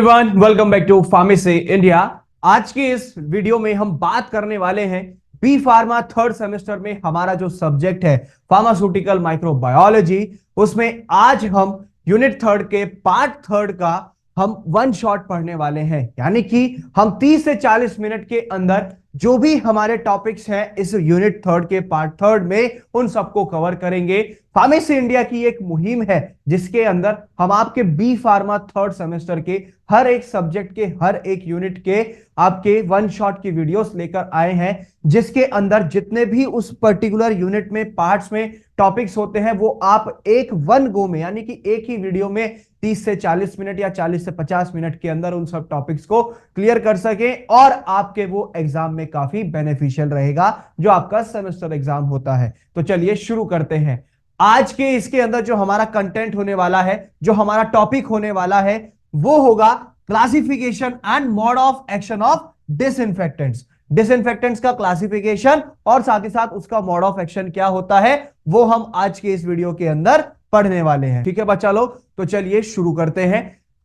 Everyone, welcome back to pharmacy India. आज की इस वीडियो में हम बात करने वाले हैं बी फार्मा थर्ड सेमेस्टर में हमारा जो सब्जेक्ट है फार्मास्यूटिकल माइक्रोबायोलॉजी, उसमें आज हम यूनिट थर्ड के पार्ट थर्ड का हम वन शॉट पढ़ने वाले हैं। यानी कि हम 30 से 40 मिनट के अंदर जो भी हमारे टॉपिक्स हैं इस यूनिट थर्ड के पार्ट थर्ड में उन सबको कवर करेंगे। फार्मेसी इंडिया की एक मुहिम है जिसके अंदर हम आपके बी फार्मा थर्ड सेमेस्टर के हर एक सब्जेक्ट के हर एक यूनिट के आपके वन शॉट की वीडियोस लेकर आए हैं, जिसके अंदर जितने भी उस पर्टिकुलर यूनिट में पार्ट्स में टॉपिक्स होते हैं वो आप एक वन गो में यानी कि एक ही वीडियो में 30 से 40 मिनट या 40 से 50 मिनट के अंदर उन सब टॉपिक्स को क्लियर कर सकें और आपके वो एग्जाम में काफी बेनिफिशियल रहेगा जो आपका सेमेस्टर एग्जाम होता है। तो चलिए शुरू करते हैं। आज के इसके अंदर जो हमारा कंटेंट होने वाला है, जो हमारा टॉपिक होने वाला है, वो होगा classification and mode of action of disinfectants. Disinfectants का क्लासिफिकेशन और साथ ही साथ उसका मोड ऑफ एक्शन क्या होता है वो हम आज के इस वीडियो के अंदर पढ़ने वाले हैं। ठीक है बच्चा लोग, तो चलिए शुरू करते हैं।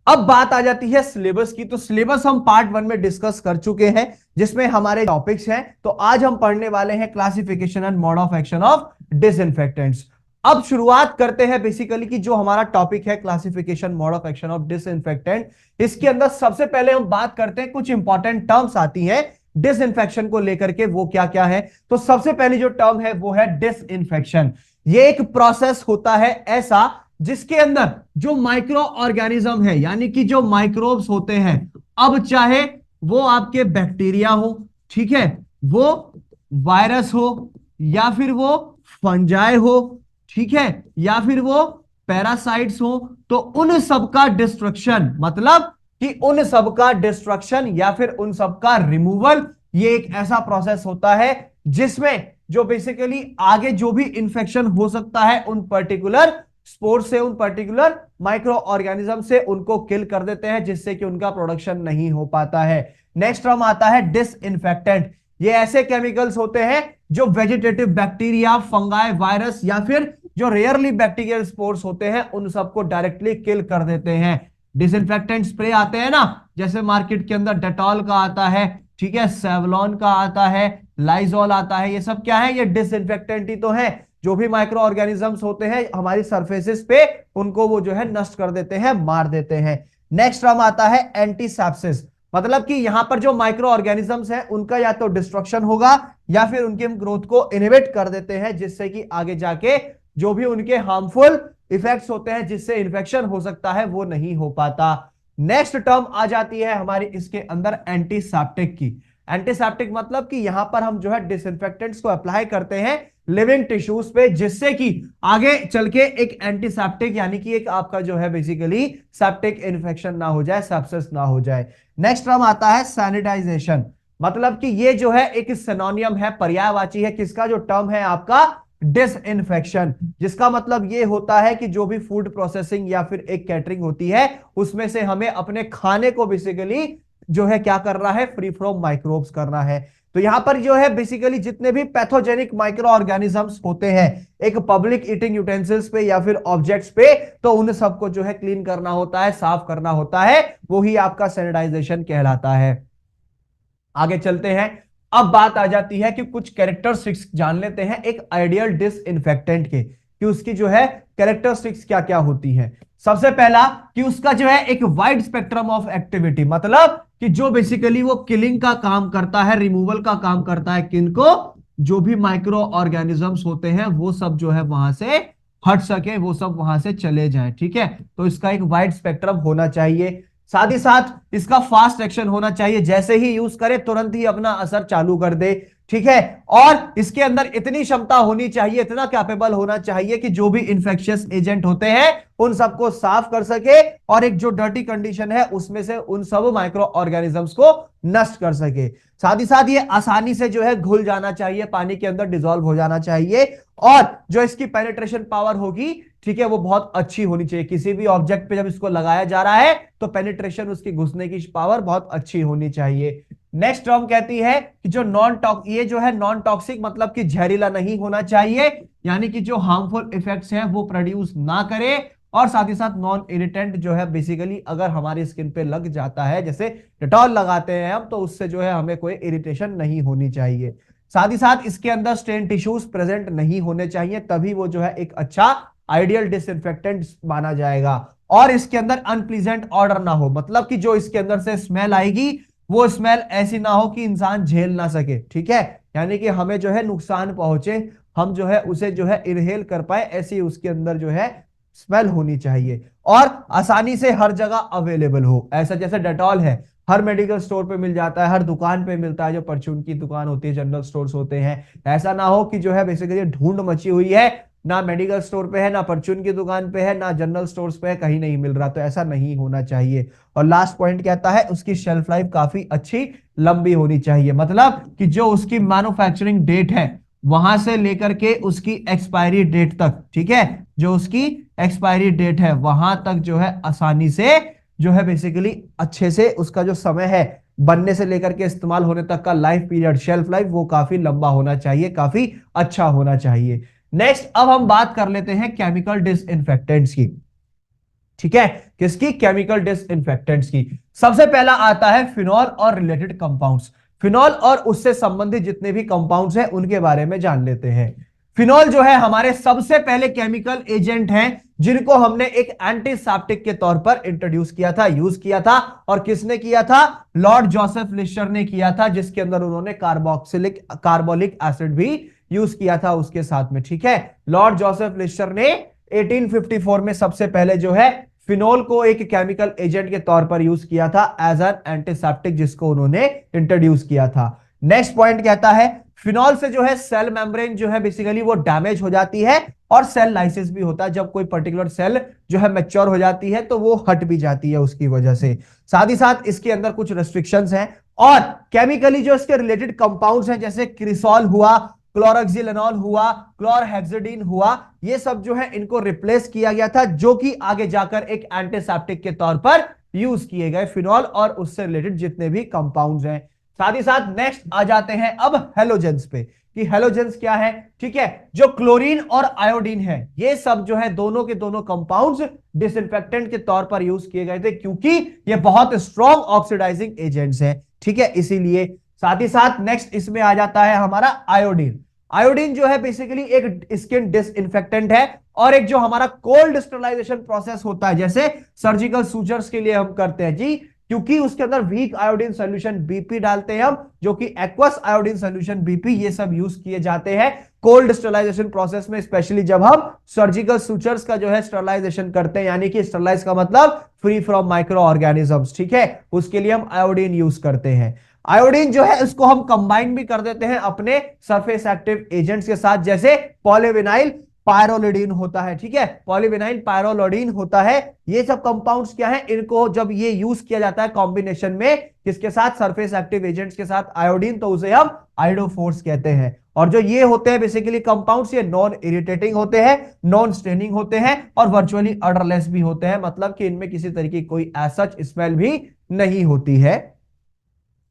अब बात आ जाती है सिलेबस की। तो सिलेबस हम पार्ट वन में डिस्कस कर चुके हैं जिसमें हमारे टॉपिक्स हैं। तो आज हम पढ़ने वाले हैं classification and mode of action of disinfectants. अब शुरुआत करते हैं बेसिकली कि जो हमारा टॉपिक है classification mode of action of disinfectant, इसके अंदर सबसे पहले हम बात करते हैं, कुछ इंपॉर्टेंट टर्म्स आती हैं डिसइंफेक्शन को लेकर के, वो क्या क्या है। तो सबसे पहली जो टर्म है वो है डिसइंफेक्शन। ये एक प्रोसेस होता है ऐसा जिसके अंदर जो माइक्रो ऑर्गेनिज्म है यानी कि जो माइक्रोब्स होते हैं, अब चाहे वो आपके बैक्टीरिया हो, ठीक है, वो वायरस हो या फिर वो फंजाई हो, ठीक है, या फिर वो पैरासाइट्स हो, तो उन सबका डिस्ट्रक्शन, मतलब कि उन सबका डिस्ट्रक्शन या फिर उन सबका रिमूवल, ये एक ऐसा प्रोसेस होता है जिसमें जो बेसिकली आगे जो भी इंफेक्शन हो सकता है उन पर्टिकुलर स्पोर से, उन पर्टिकुलर माइक्रो ऑर्गेनिज्म से उनको किल कर देते हैं जिससे कि उनका प्रोडक्शन नहीं हो पाता है। नेक्स्ट टर्म आता है डिसइंफेक्टेंट। ये ऐसे केमिकल्स होते हैं जो वेजिटेटिव बैक्टीरिया, फंगाई, वायरस या फिर जो रेयरली बैक्टीरियल स्पोर्स होते हैं उन सबको डायरेक्टली किल कर देते हैं। डिसइंफेक्टेंट स्प्रे आते हैं ना, जैसे मार्केट के अंदर डेटॉल का आता है, ठीक है, सेवलॉन का आता है, लाइजॉल आता है, ये सब क्या है, ये डिसइंफेक्टेंट ही तो है। जो भी माइक्रो ऑर्गेनिजम्स होते हैं हमारी सरफेसेस पे उनको वो जो है नष्ट कर देते हैं, मार देते हैं। नेक्स्ट टर्म आता है एंटीसेप्सिस। मतलब कि यहां पर जो माइक्रो ऑर्गेनिजम्स हैं उनका या तो डिस्ट्रक्शन होगा या फिर उनके ग्रोथ को इनहिबिट कर देते हैं जिससे कि आगे जाके जो भी उनके हार्मफुल इफेक्ट्स होते हैं जिससे इन्फेक्शन हो सकता है वो नहीं हो पाता। नेक्स्ट टर्म आ जाती है हमारी इसके अंदर एंटीसेप्टिक की। एंटीसेप्टिक मतलब कि यहां पर हम जो है डिसइंफेक्टेंट्स को अप्लाई करते हैं लिविंग टिश्यूज पे जिससे कि आगे चल के एक एंटीसेप्टिक यानी कि एक आपका जो है बेसिकली सेप्टिक इन्फेक्शन ना हो जाए, सेप्सिस ना हो जाए। नेक्स्ट टर्म आता है सैनिटाइजेशन। मतलब कि ये जो है एक सिनोनियम है, पर्यायवाची है किसका, जो टर्म है आपका डिसइंफेक्शन, जिसका मतलब ये होता है कि जो भी फूड प्रोसेसिंग या फिर एक कैटरिंग होती है उसमें से हमें अपने खाने को बेसिकली जो है क्या करना है, फ्री फ्रॉम माइक्रोब्स करना है। तो यहां पर जो है बेसिकली जितने भी पैथोजेनिक माइक्रो ऑर्गेनिजम्स होते हैं एक पब्लिक ईटिंग यूटेंसिल्स पे या फिर ऑब्जेक्ट्स पे, तो उन सबको जो है क्लीन करना होता है, साफ करना होता है, वो ही आपका सैनिटाइजेशन कहलाता है। आगे चलते हैं। अब बात आ जाती है कि कुछ कैरेक्टरिस्टिक्स जान लेते हैं एक आइडियल डिसइंफेक्टेंट के, कि उसकी जो है कैरेक्टरिस्टिक्स क्या क्या होती हैं। सबसे पहला कि उसका जो है एक वाइड स्पेक्ट्रम ऑफ एक्टिविटी, मतलब कि जो बेसिकली वो किलिंग का काम करता है, रिमूवल का काम करता है, किनको, जो भी माइक्रो ऑर्गेनिजम्स होते हैं वो सब जो है वहां से हट सके, वो सब वहां से चले जाएं, ठीक है। तो इसका एक वाइड स्पेक्ट्रम होना चाहिए। साथ ही साथ इसका फास्ट एक्शन होना चाहिए, जैसे ही यूज करे तुरंत ही अपना असर चालू कर दे, ठीक है। और इसके अंदर इतनी क्षमता होनी चाहिए, इतना कैपेबल होना चाहिए कि जो भी इंफेक्शियस एजेंट होते हैं उन सबको साफ कर सके और एक जो डर्टी कंडीशन है उसमें से उन सब माइक्रो ऑर्गेनिजम्स को नष्ट कर सके। साथ ही साथ ये आसानी से जो है घुल जाना चाहिए, पानी के अंदर डिसॉल्व हो जाना चाहिए, और जो इसकी पेनिट्रेशन पावर होगी, ठीक है, वो बहुत अच्छी होनी चाहिए। किसी भी ऑब्जेक्ट पे जब इसको लगाया जा रहा है तो पेनिट्रेशन, उसकी घुसने की पावर बहुत अच्छी होनी चाहिए। नेक्स्ट टर्म कहती है कि जो ये जो है नॉन टॉक्सिक, मतलब कि जहरीला नहीं होना चाहिए, यानी कि जो हार्मफुल इफेक्ट्स हैं वो प्रोड्यूस ना करे और साथ ही साथ नॉन इरिटेंट जो है बेसिकली अगर हमारी स्किन पे लग जाता है, जैसे डेटॉल लगाते हैं हम, तो उससे जो है हमें कोई इरिटेशन नहीं होनी चाहिए। साथ ही साथ इसके अंदर स्टेन टिश्यूज प्रेजेंट नहीं होने चाहिए, तभी वो जो है एक अच्छा आइडियल डिसइंफेक्टेंट माना जाएगा। और इसके अंदर अनप्लीजेंट ऑर्डर ना हो, मतलब कि जो इसके अंदर से स्मेल आएगी वो स्मेल ऐसी ना हो कि इंसान झेल ना सके, ठीक है, यानी कि हमें जो है नुकसान पहुंचे, हम जो है उसे जो है इनहेल कर पाए, ऐसी उसके अंदर जो है स्मेल होनी चाहिए। और आसानी से हर जगह अवेलेबल हो, ऐसा जैसे डेटॉल है हर मेडिकल स्टोर पे मिल जाता है, हर दुकान पे मिलता है, जो परचून की दुकान होती है, जनरल स्टोर्स होते हैं। ऐसा ना हो कि जो है बेसिकली ढूंढ मची हुई है, ना मेडिकल स्टोर पे है, ना परचून की दुकान पे है, ना जनरल स्टोर्स पे है, कहीं नहीं मिल रहा, तो ऐसा नहीं होना चाहिए। और लास्ट पॉइंट कहता है उसकी शेल्फ लाइफ काफी अच्छी लंबी होनी चाहिए, मतलब कि जो उसकी मैन्युफैक्चरिंग डेट है वहां से लेकर के उसकी एक्सपायरी डेट तक, ठीक है, जो उसकी एक्सपायरी डेट है वहां तक जो है आसानी से जो है बेसिकली अच्छे से उसका जो समय है बनने से लेकर के इस्तेमाल होने तक का लाइफ पीरियड, शेल्फ लाइफ, वो काफी लंबा होना चाहिए, काफी अच्छा होना चाहिए। नेक्स्ट अब हम बात कर लेते हैं केमिकल डिसइंफेक्टेंट्स की, ठीक है, किसकी? केमिकल डिसइंफेक्टेंट्स की। सबसे पहला आता है फिनॉल और रिलेटेड कंपाउंड्स। फिनॉल और उससे संबंधित जितने भी कंपाउंड्स हैं उनके बारे में जान लेते हैं। फिनॉल जो है हमारे सबसे पहले केमिकल एजेंट हैं जिनको हमने एक एंटीसेप्टिक के तौर पर इंट्रोड्यूस किया था, यूज किया था। और किसने किया था? लॉर्ड जोसेफ लिस्टर ने किया था, जिसके अंदर उन्होंने कार्बोलिक एसिड भी यूज किया था उसके साथ में, ठीक है। लॉर्ड जोसेफ लिस्टर ने 1854 में सबसे पहले जो है फिनोल को एक केमिकल एजेंट के तौर पर यूज किया था एज एन एंटीसेप्टिक, जिसको उन्होंने इंट्रोड्यूस किया था। नेक्स्ट पॉइंट कहता है फिनॉल से जो है सेल मेम्ब्रेन जो है बेसिकली वो डैमेज हो जाती है और सेल लाइसिस भी होता है। जब कोई पर्टिकुलर सेल जो है मैच्योर हो जाती है तो वो हट भी जाती है उसकी वजह से। साथ ही साथ इसके अंदर कुछ रेस्ट्रिक्शंस हैं और केमिकली जो इसके रिलेटेड कंपाउंड्स हैं, जैसे क्रिसॉल हुआ, क्लोरोक्सिलेनॉल हुआ, क्लोरहेक्सिडीन हुआ, ये सब जो है इनको रिप्लेस किया गया था, जो कि आगे जाकर एक एंटीसेप्टिक के तौर पर यूज किए गए फिनॉल और उससे रिलेटेड जितने भी कंपाउंड्स हैं। साथ ही साथ नेक्स्ट आ जाते हैं अब हेलोजेंस पे कि हेलोजेंस क्या है, ठीक है। जो क्लोरीन और आयोडीन है ये सब जो है दोनों के दोनों कंपाउंड्स डिसइंफेक्टेंट के तौर पर यूज किए गए थे, क्योंकि ये बहुत स्ट्रॉन्ग ऑक्सीडाइजिंग एजेंट्स हैं, ठीक है, इसीलिए। साथ ही साथ नेक्स्ट इसमें आ जाता है हमारा आयोडीन। आयोडीन जो है बेसिकली एक स्किन डिसइंफेक्टेंट है और एक जो हमारा कोल्ड स्टरलाइजेशन प्रोसेस होता है, जैसे सर्जिकल सूचर्स के लिए हम करते हैं जी, क्योंकि उसके अंदर वीक आयोडीन सॉल्यूशन बीपी डालते हैं हम, जो कि एक्वस आयोडीन सॉल्यूशन बीपी, ये सब यूज किए जाते हैं कोल्ड स्टरलाइजेशन प्रोसेस में, स्पेशली जब हम सर्जिकल सूचर्स का जो है स्टरलाइजेशन करते हैं, यानी कि स्टरलाइज का मतलब फ्री फ्रॉम माइक्रो ऑर्गेनिजम्स, ठीक है, उसके लिए हम आयोडीन यूज करते हैं। आयोडीन जो है इसको हम कंबाइन भी कर देते हैं अपने सरफेस एक्टिव एजेंट्स के साथ, जैसे पॉलीविनाइल पायरोलिडीन होता है, ठीक है, पॉलीविनाइल पायरोलिडीन होता है। ये सब कंपाउंड्स क्या है, इनको जब ये यूज किया जाता है कॉम्बिनेशन में किसके साथ? सरफेस एक्टिव एजेंट्स के साथ आयोडीन, तो उसे हम आयोडोफोर्स कहते हैं। और जो ये होते हैं बेसिकली कंपाउंड्स, ये नॉन इरिटेटिंग होते हैं, नॉन स्टेनिंग होते हैं और वर्चुअली ऑर्डरलेस भी होते हैं, मतलब कि इनमें किसी तरीके की कोई सच स्मेल भी नहीं होती है।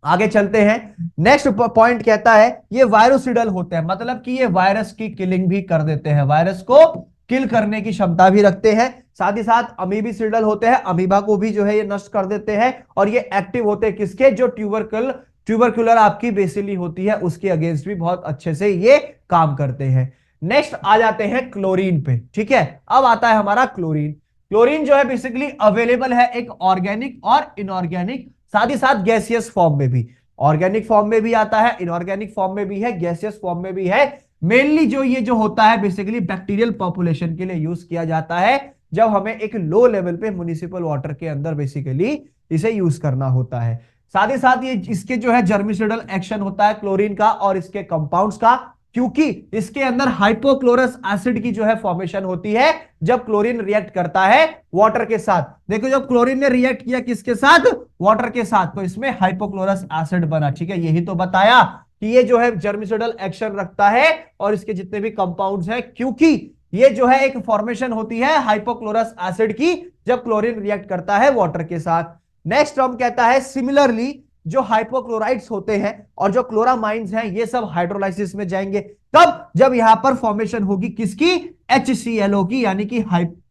आगे चलते हैं। नेक्स्ट पॉइंट कहता है ये वायरोसिडल होते हैं, मतलब कि ये वायरस की किलिंग भी कर देते हैं, वायरस को किल करने की क्षमता भी रखते हैं। साथ ही साथ अमीबिसिडल होते हैं, अमीबा को भी जो है ये नष्ट कर देते हैं। और ये एक्टिव होते हैं किसके? जो ट्यूबरकुलर आपकी बेसिली होती है उसके अगेंस्ट भी बहुत अच्छे से ये काम करते हैं। नेक्स्ट आ जाते हैं क्लोरीन पे, ठीक है। अब आता है हमारा क्लोरीन। क्लोरीन जो है बेसिकली अवेलेबल है एक ऑर्गेनिक और इनऑर्गेनिक, साथ ही साथ गैसियस फॉर्म में भी, ऑर्गेनिक फॉर्म में भी आता है, इनऑर्गेनिक फॉर्म में भी है, गैसियस फॉर्म में भी है। मेनली जो ये जो होता है बेसिकली बैक्टीरियल पॉपुलेशन के लिए यूज किया जाता है, जब हमें एक लो लेवल पे म्युनिसिपल वाटर के अंदर बेसिकली इसे यूज करना होता है। साथ ही साथ ये इसके जो है जर्मिसिडल एक्शन होता है क्लोरीन का और इसके कंपाउंड्स का, क्योंकि इसके अंदर हाइपोक्लोरस एसिड की जो है फॉर्मेशन होती है जब क्लोरीन रिएक्ट करता है वाटर के साथ। देखो जब क्लोरीन ने रिएक्ट किया किसके साथ? वाटर के साथ, तो इसमें हाइपोक्लोरस एसिड बना, ठीक है। यही तो बताया कि ये जो है जर्मिसिडल एक्शन रखता है और इसके जितने भी कंपाउंड्स हैं, क्योंकि ये जो है एक फॉर्मेशन होती है हाइपोक्लोरस एसिड की जब क्लोरीन रिएक्ट करता है वाटर के साथ। नेक्स्ट टर्म कहता है सिमिलरली जो हाइपोक्लोराइड्स होते हैं और जो क्लोरामाइंस हैं ये सब हाइड्रोलाइसिस में जाएंगे, तब जब यहां पर फॉर्मेशन होगी किसकी? HClO की, यानी कि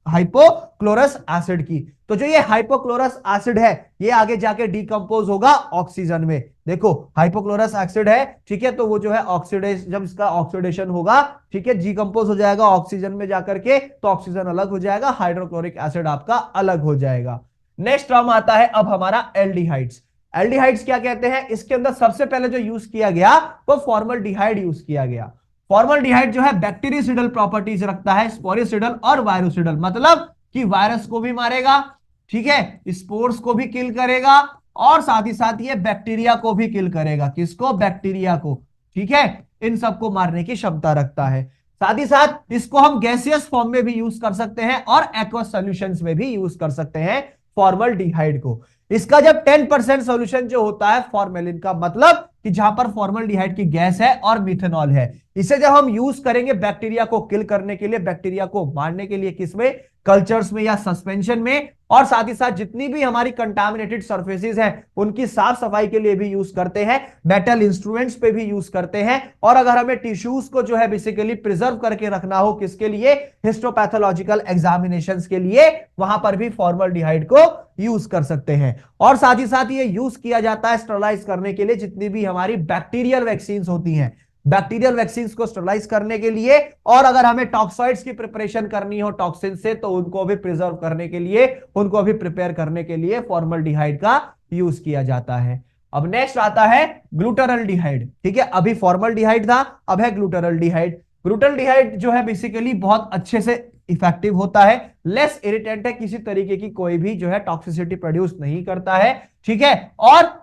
हाइपोक्लोरस एसिड की। तो जो ये हाइपोक्लोरस एसिड है ये आगे जाके डिकम्पोज होगा ऑक्सीजन में। देखो हाइपोक्लोरस एसिड है, ठीक है, तो वो जो है ऑक्सीडेशन, जब इसका ऑक्सीडेशन होगा, ठीक है, डिकम्पोज हो जाएगा ऑक्सीजन में जाकर के, तो ऑक्सीजन अलग हो जाएगा, हाइड्रोक्लोरिक एसिड आपका अलग हो जाएगा। नेक्स्ट टर्म आता है अब हमारा एल्डिहाइड्स। एल्डिहाइड्स क्या कहते हैं? इसके अंदर सबसे पहले जो यूज किया गया वो फॉर्मल्डिहाइड यूज किया गया। फॉर्मल्डिहाइड जो है बैक्टीरियसिडल प्रॉपर्टीज रखता है, स्पोरिसिडल और वायरोसिडल, मतलब कि वायरस को भी मारेगा, ठीक है, स्पोर्स को भी किल करेगा, और साथ ही साथ ये बैक्टीरिया को भी किल करेगा। किसको? बैक्टीरिया को, ठीक है, इन सबको मारने की क्षमता रखता है। साथ ही साथ इसको हम गैसियस फॉर्म में भी यूज कर सकते हैं और एक्वस सॉल्यूशंस में भी यूज कर सकते हैं फॉर्मल्डिहाइड को। इसका जब 10% सॉल्यूशन जो होता है फॉर्मेलिन का, मतलब कि जहां पर फॉर्मल्डिहाइड की गैस है और मिथेनॉल है, इसे जब हम यूज करेंगे बैक्टीरिया को किल करने के लिए, बैक्टीरिया को मारने के लिए, किसमें? कल्चर्स में या सस्पेंशन में, और साथ ही साथ जितनी भी हमारी कंटामिनेटेड सरफेसेस हैं उनकी साफ सफाई के लिए भी यूज करते हैं, मेटल इंस्ट्रूमेंट्स पे भी यूज करते हैं, और अगर हमें टिश्यूज को जो है बेसिकली प्रिजर्व करके रखना हो, किसके लिए? हिस्टोपैथोलॉजिकल एग्जामिनेशंस के लिए, वहां पर भी फॉर्मल्डिहाइड को यूज कर सकते हैं। और साथ ही साथ ये यूज किया जाता है स्टरलाइज करने के लिए जितनी भी हमारी बैक्टीरियल वैक्सीन होती हैं, बैक्टीरियल वैक्सीन को स्टरलाइज करने के लिए, और अगर हमें टॉक्साइड्स की प्रिपरेशन करनी हो टॉक्सिन से, तो उनको भी प्रिजर्व करने के लिए, उनको भी प्रिपेयर करने के लिए फॉर्मल्डिहाइड का यूज किया जाता है। अब नेक्स्ट आता है ग्लूटारल्डिहाइड, ठीक है, अभी फॉर्मल्डिहाइड था, अब है ग्लूटारल्डिहाइड। ग्लूटारल्डिहाइड जो है बेसिकली बहुत अच्छे से इफेक्टिव होता है, लेस इरिटेंट है, किसी तरीके की कोई भी जो है टॉक्सिसिटी प्रोड्यूस नहीं करता है, ठीक है, और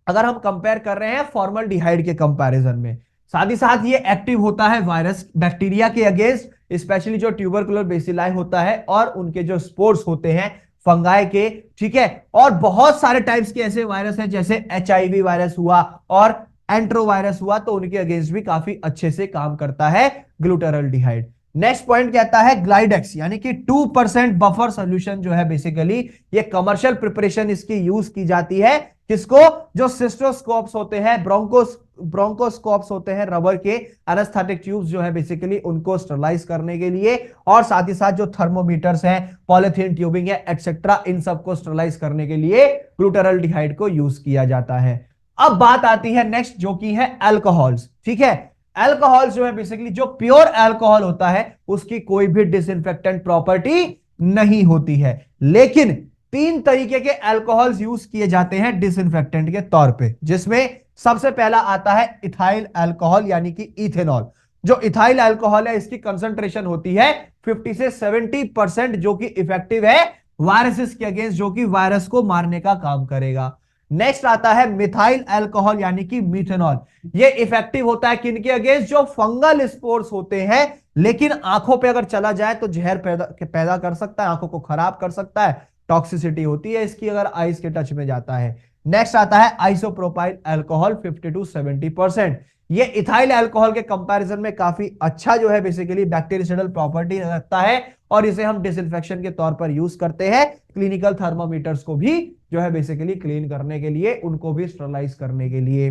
अगर हम कंपेयर कर रहे हैं फॉर्मल्डिहाइड के कंपैरिजन में, साथ ही साथ ये एक्टिव होता है वायरस बैक्टीरिया के अगेंस्ट, स्पेशली जो ट्यूबरकुलर बेसिलाई होता है और उनके जो स्पोर्स होते हैं फंगाई के, ठीक है, और बहुत सारे टाइप्स के ऐसे वायरस हैं जैसे HIV वायरस हुआ और एंट्रोवायरस हुआ, तो उनके अगेंस्ट भी काफी अच्छे से काम करता है ग्लूटारल्डिहाइड। नेक्स्ट पॉइंट कहता है ग्लाइडेक्स, यानी कि 2% बफर सोल्यूशन जो है बेसिकली ये कमर्शियल प्रिपरेशन इसकी यूज की जाती है। किसको? जो सिस्टोस्कोप्स होते हैं, ब्रोंकोस्कोप्स होते हैं, रबर के एनेस्थेटिक ट्यूब्स जो है बेसिकली उनको स्टरलाइज करने के लिए, और साथ ही साथ जो थर्मोमीटर्स हैं, पॉलिथीन ट्यूबिंग है, एक्सेट्रा, इन सबको स्टरलाइज करने के लिए ग्लूटारल्डिहाइड को यूज किया जाता है। अब बात आती है नेक्स्ट, जो कि है अल्कोहल्स, ठीक है। अल्कोहल जो है बेसिकली जो प्योर अल्कोहल होता है उसकी कोई भी डिसइंफेक्टेंट प्रॉपर्टी नहीं होती है, लेकिन 3 तरीके के अल्कोहल्स यूज किए जाते हैं डिसइंफेक्टेंट के तौर पे, जिसमें सबसे पहला आता है इथाइल अल्कोहल यानी कि इथेनॉल। जो इथाइल अल्कोहल है इसकी कंसंट्रेशन होती है 50 से 70%, जो कि इफेक्टिव है वायरसेस के अगेंस्ट, जो कि वायरस को मारने का काम करेगा। नेक्स्ट आता है मिथाइल अल्कोहल यानी कि मीथेनॉल। ये इफेक्टिव होता है किनके अगेंस्ट? जो फंगल स्पोर्स होते हैं, लेकिन आंखों पे अगर चला जाए तो जहर पैदा कर सकता है, आंखों को खराब कर सकता है, टॉक्सिसिटी होती है इसकी अगर आइस के टच में जाता है। नेक्स्ट आता है आइसोप्रोपाइल अल्कोहल 50 to 70%। ये इथाइल अल्कोहल के कंपैरिजन में काफी अच्छा जो है बेसिकली बैक्टीरियाइडल प्रॉपर्टी रखता है, और इसे हम डिसइंफेक्शन के तौर पर यूज करते हैं, क्लिनिकल थर्मोमीटर्स को भी जो है बेसिकली क्लीन करने के लिए, उनको भी स्टरलाइज करने के लिए।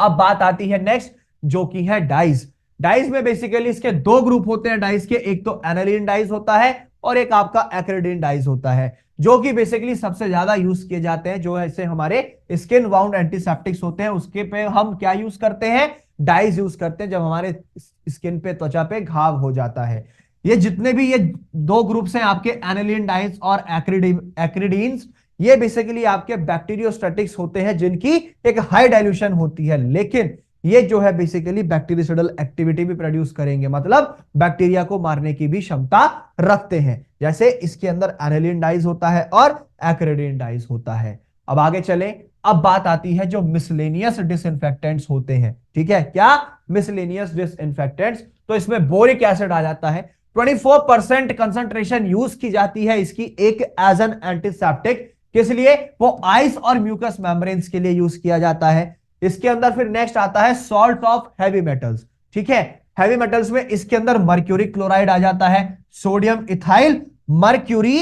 अब बात आती है नेक्स्ट, जो कि है डाइज। डाइज में बेसिकली इसके 2 ग्रुप होते हैं डाइज के, एक तो एनालिन डाइज होता है और एक आपका एक्रिडिन डाइज होता है, जो कि बेसिकली सबसे ज्यादा यूज किए जाते हैं। जो ऐसे हमारे स्किन वाउंड एंटीसेप्टिक्स होते हैं उसके पे हम क्या यूज करते हैं? डाइज यूज करते हैं, जब हमारे स्किन पे, त्वचा पे घाव हो जाता है। ये जितने भी ये 2 ग्रुप्स हैं आपके एनालिन डाइज और एक्रिडीन्स, ये बेसिकली आपके बैक्टीरियोस्टैटिक्स होते हैं जिनकी एक हाई डाइल्यूशन होती है, लेकिन ये जो है बेसिकली बैक्टीरियाइडल एक्टिविटी भी प्रोड्यूस करेंगे, मतलब बैक्टीरिया को मारने की भी क्षमता रखते हैं। जैसे इसके अंदर एनालिन डाइज होता है और एक्रिडिन डाइज होता है। अब आगे चले, अब बात आती है जो मिसलेनियस डिसइंफेक्टेंट्स होते हैं, ठीक है, क्या? मिसलेनियस डिसइंफेक्टेंट्स, तो इसमें बोरिक एसिड आ जाता है। 24% कंसंट्रेशन यूज की जाती है इसकी एक एज एन एंटीसेप्टिक, किस लिए? वो आइस और म्यूकस मेम्ब्रेन्स के लिए यूज किया जाता है। इसके अंदर फिर नेक्स्ट आता है सॉल्ट ऑफ हैवी मेटल्स, ठीक है। हैवी मेटल्स में इसके अंदर मर्क्यूरी क्लोराइड आ जाता है, sodium ethyl mercury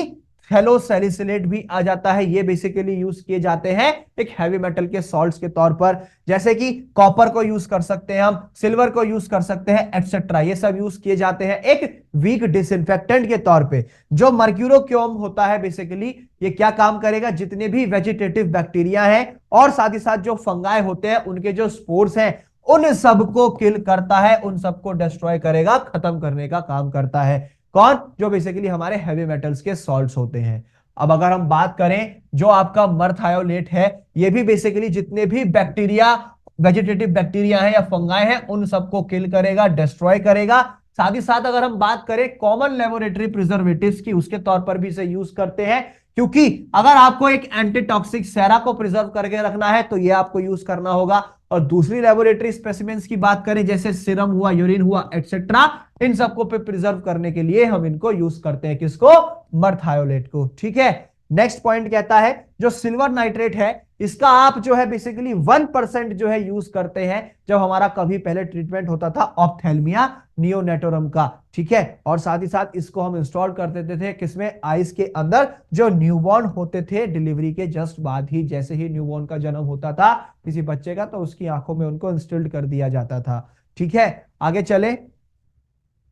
hello salicylate भी आ जाता है, ये बेसिकली यूज किए जाते हैं एक हैवी मेटल के सॉल्ट्स के तौर पर, जैसे कि कॉपर को यूज कर सकते हैं हम, सिल्वर को यूज कर सकते हैं एटसेट्रा, ये सब यूज किए जाते हैं एक वीक डिसइंफेक्टेंट के तौर पे। जो मर्क्यूरोक्रोम होता है बेसिकली ये क्या काम करेगा, जितने भी वेजिटेटिव बैक्टीरिया हैं और साथ ही साथ जो फंगाई होते हैं उनके जो स्पोर्स हैं उन सबको किल करता है, उन सबको डिस्ट्रॉय करेगा, खत्म करने का काम करता है। कौन? जो बेसिकली हमारे हैवी मेटल्स के सॉल्ट्स होते हैं। अब अगर हम बात करें जो आपका मर्थायोलेट है, ये भी बेसिकली जितने भी बैक्टीरिया, वेजिटेटिव बैक्टीरिया है या फंगाई है उन सबको किल करेगा, डिस्ट्रॉय करेगा। साथ ही साथ अगर हम बात करें कॉमन लेबोरेटरी प्रिजर्वेटिव्स की, उसके तौर पर भी इसे यूज करते हैं, क्योंकि अगर आपको एक एंटीटॉक्सिक सेरा को प्रिजर्व करके रखना है तो ये आपको यूज करना होगा। और दूसरी लेबोरेटरी स्पेसिमेंस की बात करें जैसे सीरम हुआ, यूरिन हुआ एटसेट्रा, इन सबको पे प्रिजर्व करने के लिए हम इनको यूज करते हैं, किसको? मर्थायोलेट को। ठीक है, नेक्स्ट पॉइंट कहता है जो सिल्वर नाइट्रेट है इसका आप जो है बेसिकली 1% जो है यूज करते हैं जब हमारा कभी पहले ट्रीटमेंट होता था ऑप्थेल्मिया नियोनेटोरम का। ठीक है, और साथ ही साथ इसको हम इंस्टॉल कर देते थे किसमें? आइस के अंदर जो न्यूबॉर्न होते थे डिलीवरी के जस्ट बाद ही, जैसे ही न्यूबॉर्न का जन्म होता था किसी बच्चे का तो उसकी आंखों में उनको इंस्टिल्ड कर दिया जाता था। ठीक है, आगे चले,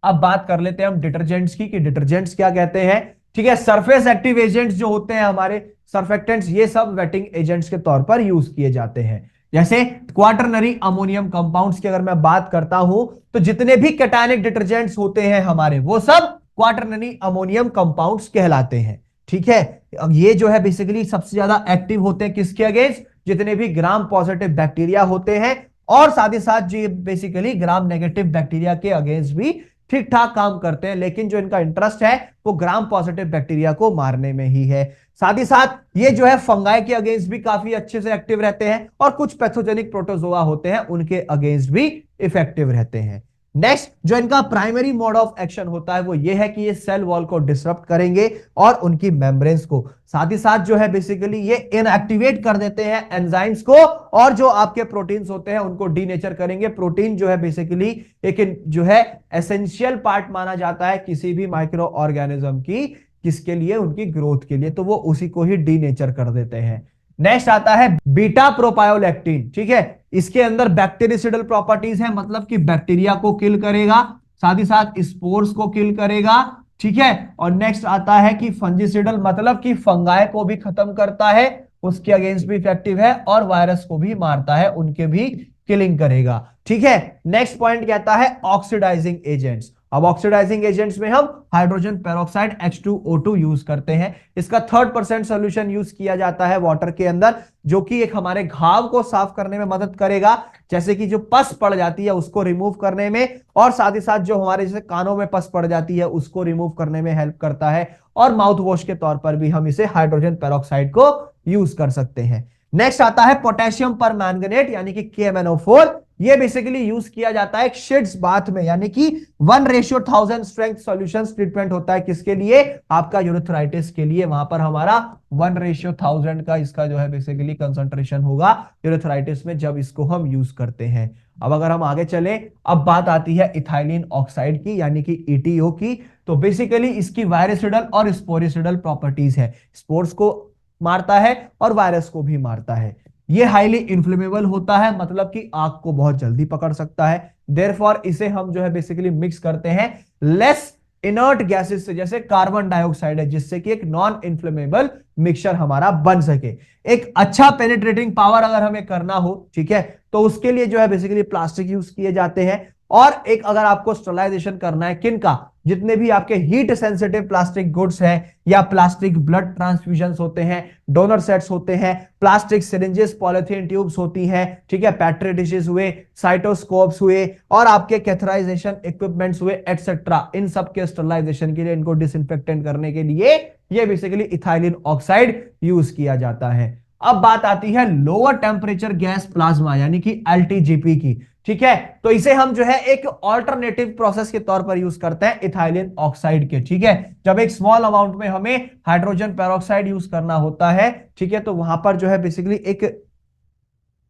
अब बात कर लेते हैं हम डिटर्जेंट्स की कि डिटर्जेंट्स क्या कहते हैं। ठीक है, सरफेस एक्टिव एजेंट्स जो होते हैं हमारे सर्फेक्टेंट्स, ये सब वेटिंग एजेंट्स के तौर पर यूज किए जाते हैं। जैसे क्वाटरनरी अमोनियम कंपाउंड्स की अगर मैं बात करता हूं तो जितने भी कैटायनिक डिटर्जेंट्स होते हैं हमारे वो सब क्वाटरनरी अमोनियम कंपाउंड्स कहलाते हैं। ठीक है, अब ये जो है बेसिकली सबसे ज्यादा एक्टिव होते हैं किसके अगेंस्ट? जितने भी ग्राम पॉजिटिव बैक्टीरिया होते हैं और साथ ही साथ जो बेसिकली ग्राम नेगेटिव बैक्टीरिया के अगेंस्ट भी ठीक ठाक काम करते हैं, लेकिन जो इनका इंटरेस्ट है वो ग्राम पॉजिटिव बैक्टीरिया को मारने में ही है। साथ ही साथ ये जो है फंगाई के अगेंस्ट भी काफी अच्छे से एक्टिव रहते हैं और कुछ पैथोजेनिक प्रोटोजोआ होते हैं उनके अगेंस्ट भी इफेक्टिव रहते हैं। नेक्स्ट जो इनका प्राइमरी मोड ऑफ एक्शन होता है वो ये है कि ये सेल वॉल को डिसरप्ट करेंगे और उनकी मेम्ब्रेन्स को, साथ ही साथ जो है बेसिकली ये इनएक्टिवेट कर देते हैं एंजाइम्स को और जो आपके प्रोटीन्स होते हैं उनको डीनेचर करेंगे। प्रोटीन जो है बेसिकली एक जो है एसेंशियल पार्ट माना जाता है किसी भी माइक्रो ऑर्गेनिज्म की, किसके लिए? उनकी ग्रोथ के लिए, तो वो उसी को ही डीनेचर कर देते हैं। नेक्स्ट आता है बीटा प्रोपायोलैक्टिन। ठीक है, इसके अंदर बैक्टीरियासिडल प्रॉपर्टीज है, मतलब कि बैक्टीरिया को किल करेगा, साथ ही साथ स्पोर्स को किल करेगा। ठीक है, और नेक्स्ट आता है कि फंजिसिडल, मतलब कि फंगाई को भी खत्म करता है, उसके अगेंस्ट भी इफेक्टिव है और वायरस को भी मारता है, उनके भी किलिंग करेगा। ठीक है, नेक्स्ट पॉइंट कहता है ऑक्सीडाइजिंग एजेंट्स। अब ऑक्सीडाइजिंग एजेंट्स में हम हाइड्रोजन पेरोक्साइड H2O2 यूज करते हैं। इसका 3% सोल्यूशन यूज किया जाता है वाटर के अंदर, जो कि एक हमारे घाव को साफ करने में मदद करेगा, जैसे कि जो पस पड़ जाती है उसको रिमूव करने में, और साथ ही साथ जो हमारे जैसे कानों में पस पड़ जाती है उसको रिमूव करने में हेल्प करता है, और माउथ वॉश के तौर पर भी हम इसे हाइड्रोजन पेरोक्साइड को यूज कर सकते हैं। नेक्स्ट आता है पोटेशियम पर मैंगनेट यानी कि KMnO4। ये बेसिकली यूज किया जाता है शिट्स बाथ में, यानी कि 1:1000 स्ट्रेंथ सॉल्यूशंस ट्रीटमेंट होता है किसके लिए? आपका यूरेथ्राइटिस के लिए। वहां पर हमारा 1:1000 का इसका जो है बेसिकली कंसंट्रेशन होगा यूरेथ्राइटिस में जब इसको हम यूज करते हैं। अब अगर हम आगे चले, अब बात आती है इथाइलिन ऑक्साइड की यानी कि ETO की। तो बेसिकली इसकी वायरसिडल और स्पोरिसिडल प्रॉपर्टीज है, स्पोर्स को मारता है और वायरस को भी मारता है। ये हाईली इन्फ्लेमेबल होता है, मतलब कि आग को बहुत जल्दी पकड़ सकता है। देयरफॉर इसे हम जो है बेसिकली मिक्स करते हैं लेस इनर्ट गैसेस से, जैसे कार्बन डाइऑक्साइड है, जिससे कि एक नॉन इन्फ्लेमेबल मिक्सचर हमारा बन सके। एक अच्छा पेनिट्रेटिंग पावर अगर हमें करना हो, ठीक है, तो उसके लिए जो है बेसिकली प्लास्टिक यूज किए जाते हैं। और एक अगर आपको स्टरलाइजेशन करना है किनका? जितने भी आपके हीट सेंसिटिव प्लास्टिक गुड्स हैं या प्लास्टिक ब्लड ट्रांसफ्यूजन होते हैं, डोनर सेट्स होते हैं, प्लास्टिक सिरिंजेस, पॉलिथीन ट्यूब्स होती हैं, ठीक है, पैट्री डिशेस हुए, साइटोस्कोप्स हुए और आपके कैथराइजेशन इक्विपमेंट्स हुए एटसेट्रा, इन सब के स्टरलाइजेशन के लिए, इनको डिसइंफेक्टेंट करने के लिए ये बेसिकली इथाइलिन ऑक्साइड यूज किया जाता है। अब बात आती है लोअर टेम्परेचर गैस प्लाज्मा यानी कि LTGP की। ठीक है, तो इसे हम जो है एक ऑल्टरनेटिव प्रोसेस के तौर पर यूज करते हैं इथाइलिन ऑक्साइड के। ठीक है, जब एक स्मॉल अमाउंट में हमें हाइड्रोजन पेरोक्साइड यूज करना होता है, ठीक है, तो वहां पर जो है बेसिकली एक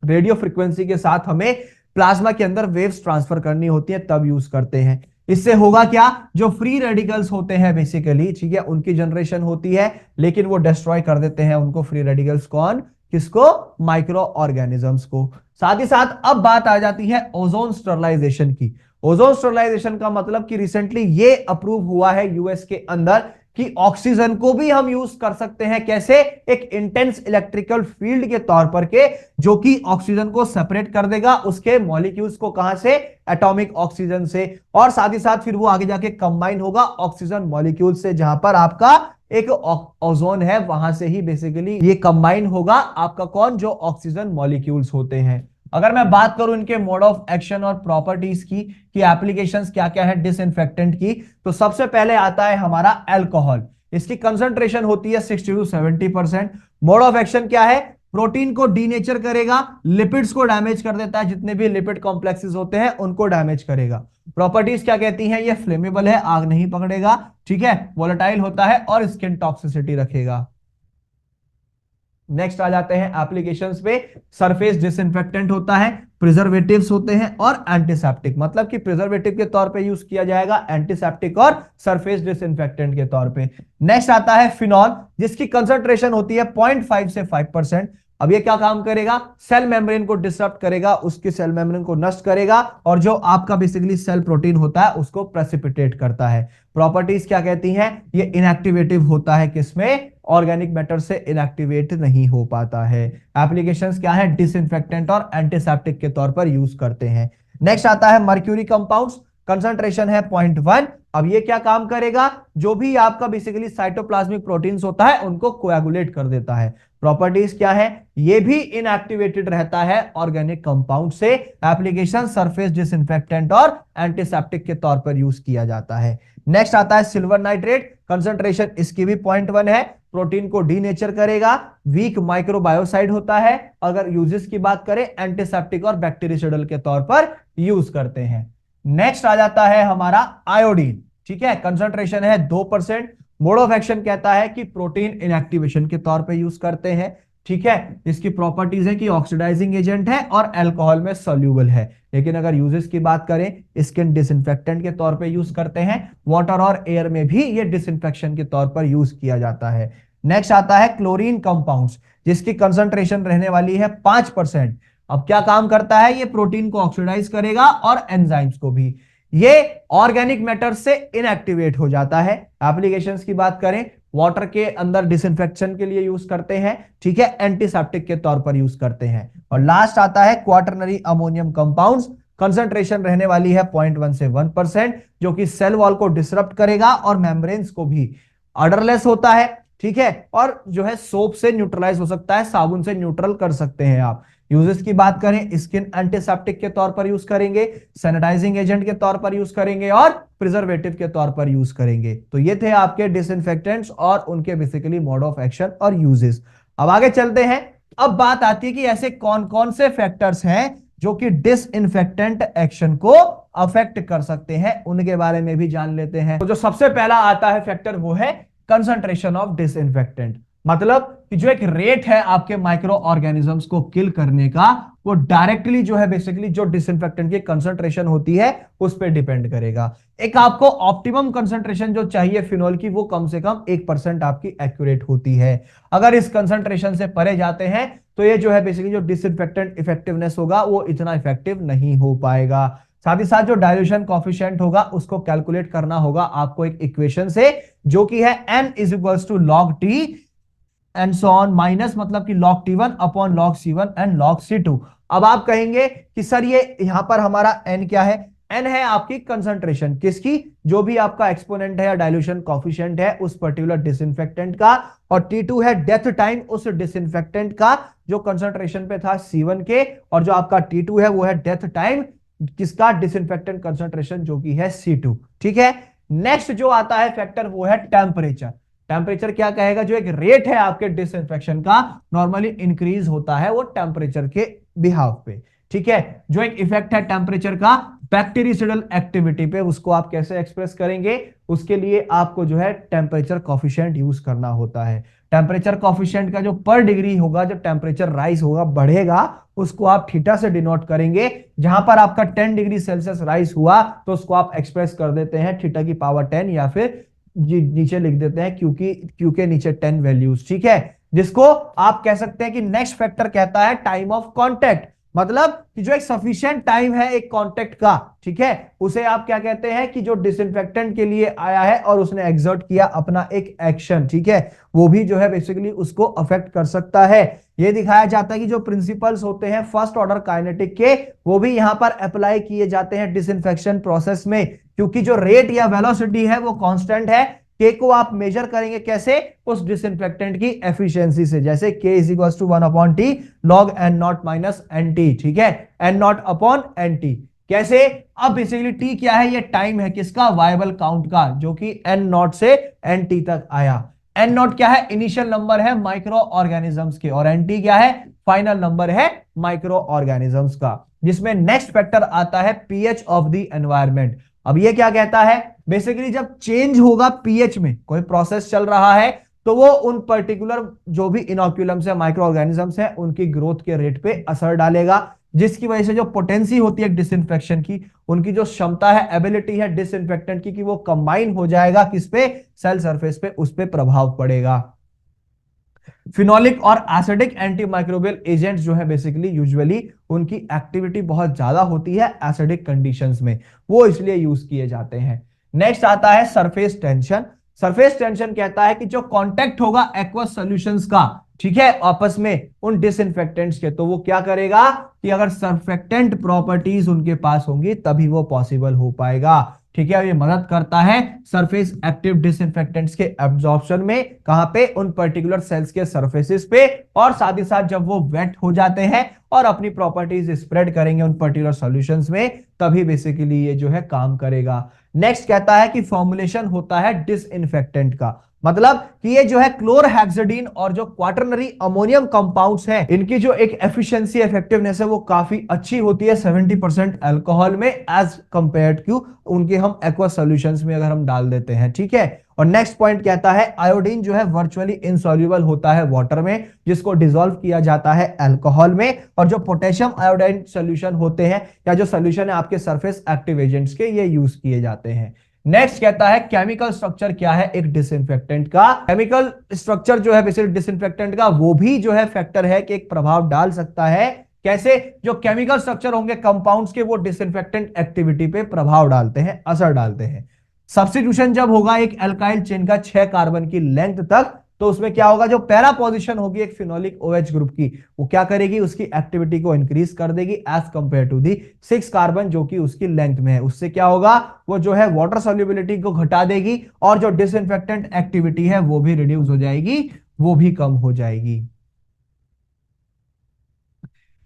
रेडियो फ्रीक्वेंसी के साथ हमें प्लाज्मा के अंदर वेव्स ट्रांसफर करनी होती है, तब यूज करते हैं। इससे होगा क्या, जो फ्री रेडिकल्स होते हैं बेसिकली, ठीक है, उनकी जनरेशन होती है, लेकिन वो डिस्ट्रॉय कर देते हैं उनको फ्री रेडिकल्स। कौन? किसको? माइक्रो ऑर्गेनिजम्स को। साथ ही साथ अब बात आ जाती है ओजोन स्टरलाइजेशन की। ओजोन स्टरलाइजेशन का मतलब कि रिसेंटली ये अप्रूव हुआ है यूएस के अंदर कि ऑक्सीजन को भी हम यूज कर सकते हैं। कैसे? एक इंटेंस इलेक्ट्रिकल फील्ड के तौर पर के, जो कि ऑक्सीजन को सेपरेट कर देगा उसके मॉलिक्यूल्स को। कहां से? एटॉमिक ऑक्सीजन से। और साथ ही साथ फिर वो आगे जाके कंबाइन होगा ऑक्सीजन मॉलिक्यूल से, जहां पर आपका एक ओजोन है वहां से ही बेसिकली ये कंबाइन होगा आपका कौन? जो ऑक्सीजन मॉलिक्यूल्स होते हैं। अगर मैं बात करूं इनके मोड ऑफ एक्शन और प्रॉपर्टीज की, कि एप्लीकेशंस क्या क्या है डिसइंफेक्टेंट की, तो सबसे पहले आता है हमारा अल्कोहल। इसकी कंसंट्रेशन होती है 60 to 70%। मोड ऑफ एक्शन क्या है? प्रोटीन को डीनेचर करेगा, लिपिड्स को डैमेज कर देता है, जितने भी लिपिड कॉम्प्लेक्सेस होते हैं उनको डैमेज करेगा। प्रॉपर्टीज क्या कहती हैं? ये फ्लेमेबल है, आग नहीं पकड़ेगा, ठीक है, वोलेटाइल होता है और स्किन टॉक्सिसिटी रखेगा। नेक्स्ट आ जाते हैं एप्लीकेशंस पे। सरफेस डिसइंफेक्टेंट होता है, प्रिजर्वेटिव्स होते हैं और एंटीसेप्टिक, मतलब कि प्रिजर्वेटिव के तौर पे यूज किया जाएगा, एंटीसेप्टिक और सरफेस डिसइंफेक्टेंट के तौर पे। नेक्स्ट आता है फिनॉल, जिसकी कंसंट्रेशन होती है 0.5 से 5%। अब ये क्या काम करेगा? सेल मेम्ब्रेन को डिसरप्ट करेगा, उसकी सेल मेम्ब्रेन को नष्ट करेगा, और जो आपका बेसिकली सेल प्रोटीन होता है उसको प्रेसिपिटेट करता है। प्रॉपर्टीज क्या कहती हैं? ये इनएक्टिवेटिव होता है, किसमें? ऑर्गेनिक मैटर से इनएक्टिवेट नहीं हो पाता है। एप्लीकेशंस क्या है? डिसइंफेक्टेंट और एंटीसेप्टिक के तौर पर यूज करते हैं। नेक्स्ट आता है मर्क्यूरी कंपाउंड्स, कंसंट्रेशन है 0.1। अब ये क्या काम करेगा? जो भी आपका बेसिकली साइटोप्लाज्मिक प्रोटीन्स होता है उनको कोएगुलेट कर देता है। प्रॉपर्टीज क्या है? ये भी इनएक्टिवेटेड रहता है ऑर्गेनिक कंपाउंड से। एप्लीकेशन सरफेस डिसइंफेक्टेंट और एंटीसेप्टिक के तौर पर यूज किया जाता है। नेक्स्ट आता है सिल्वर नाइट्रेट, कंसंट्रेशन इसकी भी 0.1 है, प्रोटीन को डीनेचर करेगा, वीक माइक्रोबायोसाइड होता है। अगर यूजेस की बात करें, एंटीसेप्टिक और बैक्टीरियाइडल के तौर पर यूज करते हैं। नेक्स्ट आ जाता है हमारा आयोडीन, ठीक है, कंसंट्रेशन है 2%। मोड ऑफ एक्शन कहता है कि प्रोटीन इनएक्टिवेशन के तौर पे यूज करते हैं, ठीक है। इसकी प्रॉपर्टीज है कि ऑक्सीडाइजिंग एजेंट है और अल्कोहल में सोल्यूबल है। लेकिन अगर यूजेस की बात करें, स्किन डिसइंफेक्टेंट के तौर पे यूज करते हैं, वाटर और एयर में भी ये डिसइंफेक्शन के तौर पर यूज किया जाता है। नेक्स्ट आता है क्लोरीन कंपाउंड्स, जिसकी कंसंट्रेशन रहने वाली है 5%। अब क्या काम करता है? ये प्रोटीन को ऑक्सीडाइज करेगा और एंजाइम्स को भी। ये ऑर्गेनिक मैटर से इनएक्टिवेट हो जाता है। एप्लीकेशंस की बात करें, वाटर के अंदर डिसइंफेक्शन के लिए यूज करते हैं, ठीक है, एंटीसेप्टिक के तौर पर यूज करते हैं। और लास्ट आता है क्वाटरनरी अमोनियम कंपाउंड्स, कंसंट्रेशन रहने वाली है 0.1 से 1%, जो कि सेल वॉल को डिसरप्ट करेगा और मेम्ब्रेन्स को भी। ऑर्डरलेस होता है, ठीक है, और जो है सोप से न्यूट्रलाइज हो सकता है, साबुन से न्यूट्रल कर सकते हैं आप। यूजेस की बात करें, स्किन एंटीसेप्टिक के तौर पर यूज करेंगे, सैनिटाइजिंग एजेंट के तौर पर यूज करेंगे और प्रिजर्वेटिव के तौर पर यूज करेंगे। तो ये थे आपके डिसइंफेक्टेंट्स और उनके बेसिकली मोड ऑफ एक्शन और यूजेस। अब आगे चलते हैं। अब बात आती है कि ऐसे कौन कौन से फैक्टर्स हैं जो कि डिसइंफेक्टेंट एक्शन को अफेक्ट कर सकते हैं, उनके बारे में भी जान लेते हैं। तो जो सबसे पहला आता है फैक्टर वो है कंसंट्रेशन ऑफ डिसइंफेक्टेंट। मतलब कि जो एक रेट है आपके माइक्रो ऑर्गेनिजम्स को किल करने का, वो डायरेक्टली जो है बेसिकली जो डिसइंफेक्टेंट की कंसंट्रेशन होती है उस पर डिपेंड करेगा। एक आपको ऑप्टिमम कंसंट्रेशन जो चाहिए फिनोल की, वो कम से कम 1% आपकी एक्यूरेट होती है। अगर इस कंसंट्रेशन से परे जाते हैं तो ये जो है बेसिकली जो डिसइंफेक्टेंट इफेक्टिवनेस होगा वो इतना इफेक्टिव नहीं हो पाएगा। साथ ही साथ जो डाइल्यूशन कॉफिशिएंट होगा उसको कैलकुलेट करना होगा आपको एक इक्वेशन से, जो कि है n is equals to log t and so on, minus मतलब कि log t1 upon log c1 and log c2। अब आप कहेंगे कि सर ये यहां पर हमारा n क्या है? n है आपकी कंसंट्रेशन किसकी? जो भी आपका एक्सपोनेंट है या डाइल्यूशन कॉफिशिएंट है उस पर्टिकुलर डिसइंफेक्टेंट का, और t2 है डेथ टाइम उस डिसइंफेक्टेंट का जो कंसंट्रेशन पे था c1 के, और जो आपका t2 है वो है डेथ टाइम किसका? डिसइंफेक्टेंट कंसंट्रेशन जो कि है c2, ठीक है। नेक्स्ट जो आता है फैक्टर वो है टेम्परेचर। टेम्परेचर क्या कहेगा? जो एक रेट है आपके डिसइंफेक्शन का नॉर्मली इंक्रीज होता है वो टेम्परेचर के बिहाव पे, ठीक है। जो एक इफेक्ट है टेम्परेचर का बैक्टीरियाइडल एक्टिविटी पे, उसको आप कैसे एक्सप्रेस करेंगे? उसके लिए आपको जो है टेम्परेचर कॉफिशिएंट यूज करना होता है। टेम्परेचर कॉफिशिएंट का जो पर डिग्री होगा, जब टेम्परेचर राइज होगा, बढ़ेगा, उसको आप थीटा से डिनोट करेंगे। जहां पर आपका 10 डिग्री सेल्सियस राइज हुआ तो उसको आप एक्सप्रेस कर देते हैं थीटा की पावर 10, या फिर नीचे लिख देते हैं क्योंकि क्यू के नीचे 10 वैल्यूज, ठीक है। जिसको आप कह सकते हैं कि नेक्स्ट फैक्टर कहता है टाइम ऑफ कांटेक्ट, मतलब कि जो एक सफिशिएंट टाइम है एक कांटेक्ट का, ठीक है, उसे आप क्या कहते हैं कि जो डिसइंफेक्टेंट के लिए आया है और उसने एक्सर्ट किया अपना एक एक्शन, ठीक है, वो भी जो है बेसिकली उसको अफेक्ट कर सकता है। ये दिखाया जाता है कि जो प्रिंसिपल्स होते हैं फर्स्ट ऑर्डर काइनेटिक के, वो भी यहां पर अप्लाई किए जाते हैं डिसइंफेक्शन प्रोसेस में, क्योंकि जो रेट या वेलोसिटी है वो कांस्टेंट है। के को आप मेजर करेंगे कैसे, उस डिसइंफेक्टेंट की एफिशिएंसी से, जैसे के is equal to 1/t log n naught minus n t, ठीक है, n naught upon n t. कैसे, अब बेसिकली टी क्या है, ये टाइम है किसका, वायबल काउंट का, जो कि n नॉट से एन टी तक आया। एन नॉट क्या है, इनिशियल नंबर है माइक्रो ऑर्गेनिजम्स के, और एन टी क्या है, फाइनल नंबर है माइक्रो ऑर्गेनिजम्स का। जिसमें नेक्स्ट फैक्टर आता है पीएच ऑफ द एनवायरमेंट। अब ये क्या कहता है, बेसिकली जब चेंज होगा पीएच में, कोई प्रोसेस चल रहा है, तो वो उन पर्टिकुलर जो भी इनोक्यूलम्स है, माइक्रो ऑर्गेनिजम्स है, उनकी ग्रोथ के रेट पे असर डालेगा, जिसकी वजह से जो पोटेंसी होती है डिसइंफेक्शन की, उनकी जो क्षमता है, एबिलिटी है डिसइंफेक्टेंट की, कि वो कंबाइन हो जाएगा किस पे, सेल सरफेस पे, उस पे प्रभाव पड़ेगा। फिनोलिक और एसिडिक एंटीमाइक्रोबियल एजेंट्स जो है बेसिकली यूजुअली उनकी एक्टिविटी बहुत ज्यादा होती है एसिडिक कंडीशंस में, वो इसलिए यूज किए जाते हैं। नेक्स्ट आता है सरफेस टेंशन। सरफेस टेंशन कहता है कि जो कांटेक्ट होगा एक्वस सॉल्यूशंस का, ठीक है, आपस में उन डिसइंफेक्टेंट्स के, तो वो क्या करेगा कि अगर सरफेक्टेंट प्रॉपर्टीज उनके पास होंगी तभी वो पॉसिबल हो पाएगा, ठीक है। ये मदद करता है सरफेस एक्टिव डिसइंफेक्टेंट्स के एब्जॉर्प्शन में, कहां पे, उन पर्टिकुलर सेल्स के सरफेसेस पे, और साथ ही साथ जब वो वेट हो जाते हैं और अपनी प्रॉपर्टीज स्प्रेड करेंगे उन पर्टिकुलर सॉल्यूशंस में, तभी बेसिकली ये जो है काम करेगा। नेक्स्ट कहता है कि फॉर्मुलेशन होता है डिसइंफेक्टेंट का, मतलब कि ये जो है क्लोरहेक्साडीन और जो क्वाटरनरी अमोनियम कंपाउंड्स हैं, इनकी जो एक एफिशिएंसी इफेक्टिवनेस है वो काफी अच्छी होती है 70% अल्कोहल में, एज कंपेयर्ड टू उनके हम एक्वा सॉल्यूशंस में अगर हम डाल देते हैं, ठीक है। और नेक्स्ट पॉइंट कहता है आयोडीन जो है वर्चुअली इनसॉल्युबल होता है वाटर में, जिसको डिसॉल्व किया जाता है अल्कोहल में, और जो पोटेशियम आयोडाइन सॉल्यूशन होते हैं या जो सॉल्यूशन है आपके सरफेस एक्टिव एजेंट्स के, ये यूज किए जाते हैं। नेक्स्ट कहता है केमिकल स्ट्रक्चर क्या है एक डिसइंफेक्टेंट का। केमिकल स्ट्रक्चर जो है बेसिकली डिसइंफेक्टेंट का, वो भी जो है फैक्टर है कि एक प्रभाव डाल सकता है। कैसे, जो केमिकल स्ट्रक्चर होंगे कंपाउंड्स के, वो डिसइंफेक्टेंट एक्टिविटी पे प्रभाव डालते हैं, असर डालते हैं। सब्स्टिट्यूशन जब होगा एक एल्काइल चेन का 6 कार्बन की लेंथ तक, तो उसमें क्या होगा, जो पैरा पोजीशन होगी एक फिनोलिक ओएच ग्रुप की, वो क्या करेगी, उसकी एक्टिविटी को इंक्रीज कर देगी as compare to the 6 carbon जो कि उसकी लेंथ में है। उससे क्या होगा, वो जो है वाटर सॉल्युबिलिटी को घटा देगी, और जो डिसइंफेक्टेंट एक्टिविटी है वो भी रिड्यूस हो जाएगी, वो भी कम हो जाएगी।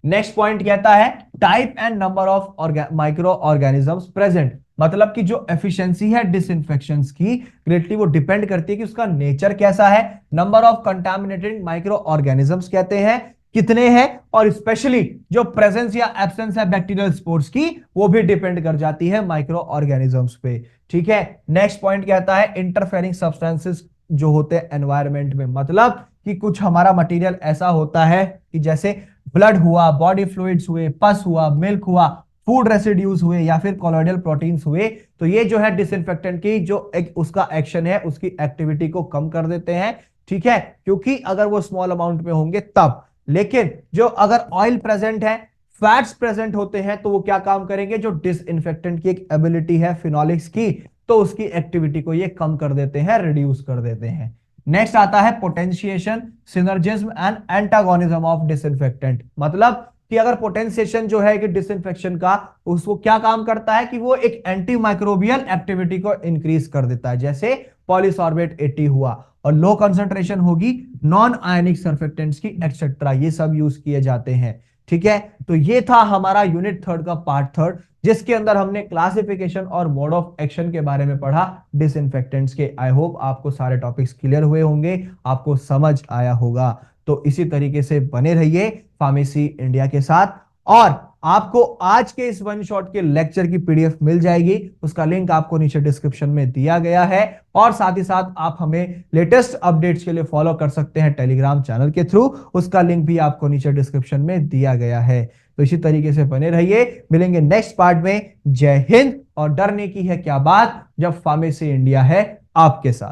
नेक्स्ट पॉइंट कहता है type and number of micro organisms present, मतलब कि जो एफिशिएंसी है डिसइंफेक्शंस की ग्रेटली वो डिपेंड करती है कि उसका नेचर कैसा है। Number of contaminated micro organisms कहते हैं कितने हैं, और स्पेशली जो प्रेजेंस या एब्सेंस है बैक्टीरियल स्पोर्स की, वो भी डिपेंड कर जाती है माइक्रो ऑर्गेनिजम्स पे, ठीक है। नेक्स्ट पॉइंट कहता है इंटरफेरिंग सब्सटेंसेस जो होते हैं एनवायरमेंट में, मतलब कि कुछ हमारा मटेरियल ऐसा होता है कि जैसे ब्लड हुआ, बॉडी फ्लूइड्स हुए, पस हुआ, मिल्क हुआ, फूड रेसिड्यूज हुए, या फिर कोलोइडल प्रोटीन्स हुए, तो ये जो है डिसइंफेक्टेंट की जो उसका एक्शन है उसकी एक्टिविटी को कम कर देते हैं, ठीक है, क्योंकि अगर वो स्मॉल अमाउंट में होंगे तब। लेकिन जो अगर ऑयल प्रेजेंट है, फैट्स प्रेजेंट होते हैं, तो वो क्या काम करेंगे, जो डिसइंफेक्टेंट की एक एबिलिटी है फिनोलिक्स की, तो उसकी एक्टिविटी को ये कम कर देते हैं, रिड्यूस कर देते हैं। नेक्स्ट आता है potentiation, synergism and antagonism of disinfectant, मतलब कि अगर पोटेंशिएशन जो है कि डिसइंफेक्शन का, उसको क्या काम करता है कि वो एक एंटी माइक्रोबियल एक्टिविटी को इंक्रीज कर देता है, जैसे पॉलीसॉर्बेट 80 हुआ, और लो कंसंट्रेशन होगी नॉन आयनिक सर्फेक्टेंट्स की एक्सेट्रा, ये सब यूज किए जाते हैं, ठीक है। तो ये था हमारा यूनिट 3 का पार्ट 3, जिसके अंदर हमने क्लासिफिकेशन और मोड ऑफ एक्शन के बारे में पढ़ा डिसइंफेक्टेंट्स के। आई होप आपको सारे टॉपिक्स क्लियर हुए होंगे, आपको समझ आया होगा। तो इसी तरीके से बने रहिए फार्मेसी इंडिया के साथ, और आपको आज के इस वन शॉट के लेक्चर की पीडीएफ मिल जाएगी। उसका लिंक आपको नीचे डिस्क्रिप्शन में दिया गया है और साथ ही साथ आप हमें लेटेस्ट अपडेट्स के लिए फॉलो कर सकते हैं टेलीग्राम चैनल के थ्रू। उसका लिंक भी आपको नीचे डिस्क्रिप्शन में दिया गया है। तो इसी तरीके से बने रहिए, मिलेंगे नेक्स्ट पार्ट में। जय हिंद। और डरने की है क्या बात जब फार्मेसी इंडिया है आपके साथ।